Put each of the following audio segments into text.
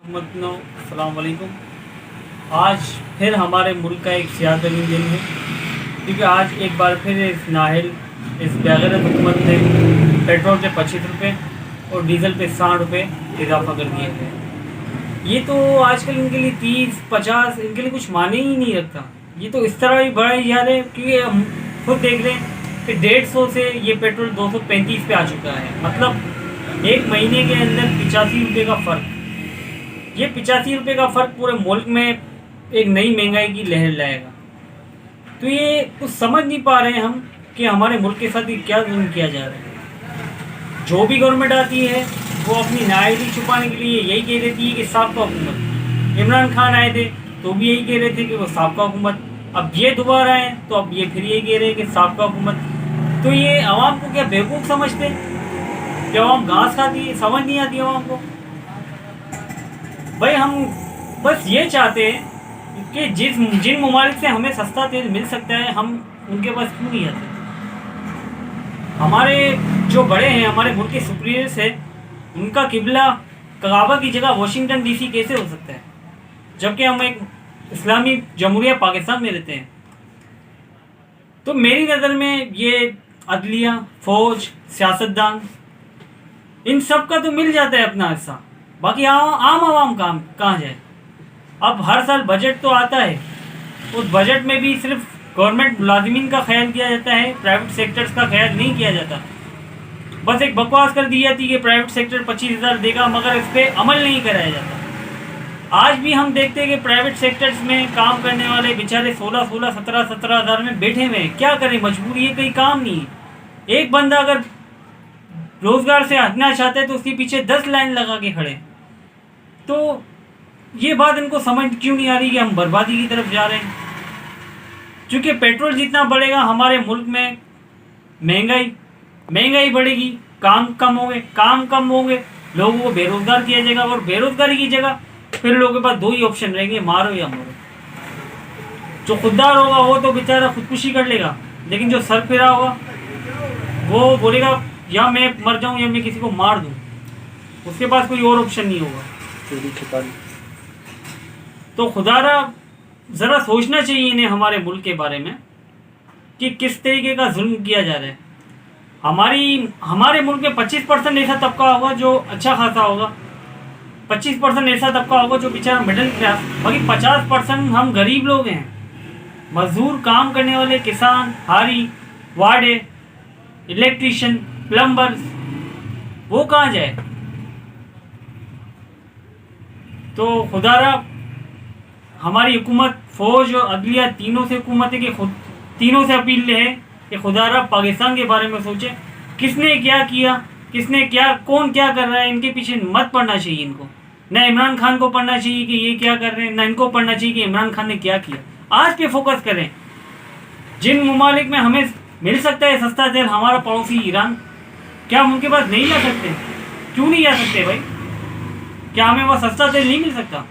अस्सलाम वालेकुम। आज फिर हमारे मुल्क का एक सियासी दिन है, क्योंकि आज एक बार फिर इस नाहल इस बेगैरत हुकूमत ने पेट्रोल पे 25 रुपये और डीज़ल पे 60 रुपये इजाफा कर दिया है। ये तो आजकल इनके लिए 30-50 इनके लिए कुछ माने ही नहीं रखता। ये तो इस तरह ही बढ़ाई जा रहे हैं, क्योंकि हम खुद देख रहे हैं कि 150 से ये पेट्रोल 235 पे आ चुका है। मतलब एक महीने के अंदर 85 रुपये का फ़र्क। ये 85 रुपये का फ़र्क पूरे मुल्क में एक नई महंगाई की लहर लाएगा। तो ये कुछ समझ नहीं पा रहे हैं हम कि हमारे मुल्क के साथ ये क्या जुल्म किया जा रहा है। जो भी गवर्नमेंट आती है वो अपनी नाअहली छुपाने के लिए यही कह देती है कि साबका हुकूमत। इमरान खान आए थे तो भी यही कह रहे थे कि वो साबका हुकूमत। अब ये दोबारा आए तो अब ये फिर यही कह रहे हैं कि साबका हुकूमत। तो ये आवाम को क्या बेवकूफ़ समझते हैं? जब आवाम घास खाती है, समझ नहीं आती आवाम को। भाई हम बस ये चाहते हैं कि जिन ममालिक से हमें सस्ता तेल मिल सकता है हम उनके पास क्यों नहीं आते। हमारे जो बड़े हैं, हमारे मुल्क के सुपीरियर्स है, उनका किबला काबा की जगह वाशिंगटन डीसी कैसे हो सकता है, जबकि हम एक इस्लामी जमहूरिया पाकिस्तान में रहते हैं। तो मेरी नज़र में ये अदलिया, फ़ौज, सियासतदान, इन सब का तो मिल जाता है अपना हिस्सा, बाकी आम आवाम कहाँ जाए। अब हर साल बजट तो आता है, उस बजट में भी सिर्फ गवर्नमेंट मुलाजिमीन का ख्याल किया जाता है, प्राइवेट सेक्टर्स का ख्याल नहीं किया जाता। बस एक बकवास कर दी जाती है कि प्राइवेट सेक्टर 25,000 देगा, मगर इस पर अमल नहीं कराया जाता। आज भी हम देखते हैं कि प्राइवेट सेक्टर्स में काम करने वाले बेचारे 16-16, 17-17 हज़ार में बैठे हुए हैं। क्या करें, मजबूरी है, कहीं काम नहीं है। एक बंदा अगर रोज़गार से हटना चाहता है तो उसके पीछे 10 लाइन लगा के खड़े। तो ये बात इनको समझ क्यों नहीं आ रही कि हम बर्बादी की तरफ जा रहे हैं। क्योंकि पेट्रोल जितना बढ़ेगा हमारे मुल्क में महंगाई बढ़ेगी, काम कम होंगे, लोगों को बेरोज़गार किया जाएगा, और बेरोज़गारी की जगह फिर लोगों के पास दो ही ऑप्शन रहेंगे, मारो या मरो। जो खुददार होगा वो तो बेचारा खुदकुशी कर लेगा, लेकिन जो सर फिरा होगा वो बोलेगा या मैं मर जाऊं या मैं किसी को मार दूं। उसके पास कोई और ऑप्शन नहीं होगा। तो खुदारा ज़रा सोचना चाहिए इन्हें हमारे मुल्क के बारे में कि किस तरीके का जुल्म किया जा रहा है। हमारे मुल्क में 25% ऐसा तबका होगा जो अच्छा खासा होगा, 25% ऐसा तबका होगा जो बेचारा मिडिल क्लास, बाकी 50% हम गरीब लोग हैं, मजदूर, काम करने वाले, किसान, हारी, वार्डे, इलेक्ट्रीशियन, प्लम्बर्स, वो कहाँ जाए। तो खुदारा हमारी हुकूमत, फ़ौज और अदलिया तीनों से अपील है कि खुदारा पाकिस्तान के बारे में सोचे। किसने क्या किया, कौन क्या कर रहा है, इनके पीछे मत पड़ना चाहिए इनको। ना इमरान खान को पढ़ना चाहिए कि ये क्या कर रहे हैं, ना इनको पढ़ना चाहिए कि इमरान खान ने क्या किया। आज पे फोकस करें। जिन ममालिक में हमें मिल सकता है सस्ता तेल, हमारा पड़ोसी ईरान, क्या हम उनके पास नहीं जा सकते? क्यों नहीं जा सकते भाई? क्या हमें वह सस्ता तेल नहीं मिल सकता?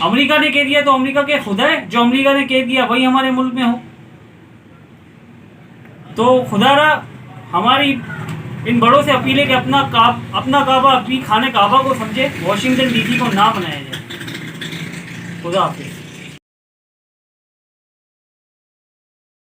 अमेरिका ने कह दिया तो अमेरिका के खुदा है, जो अमेरिका ने कह दिया वही हमारे मुल्क में हो। तो खुदारा हमारी इन बड़ों से अपील है कि अपना काबा, अपनी खाने काबा को समझे, वाशिंगटन डीसी को ना बनाया जाए। खुदा हाफिज़।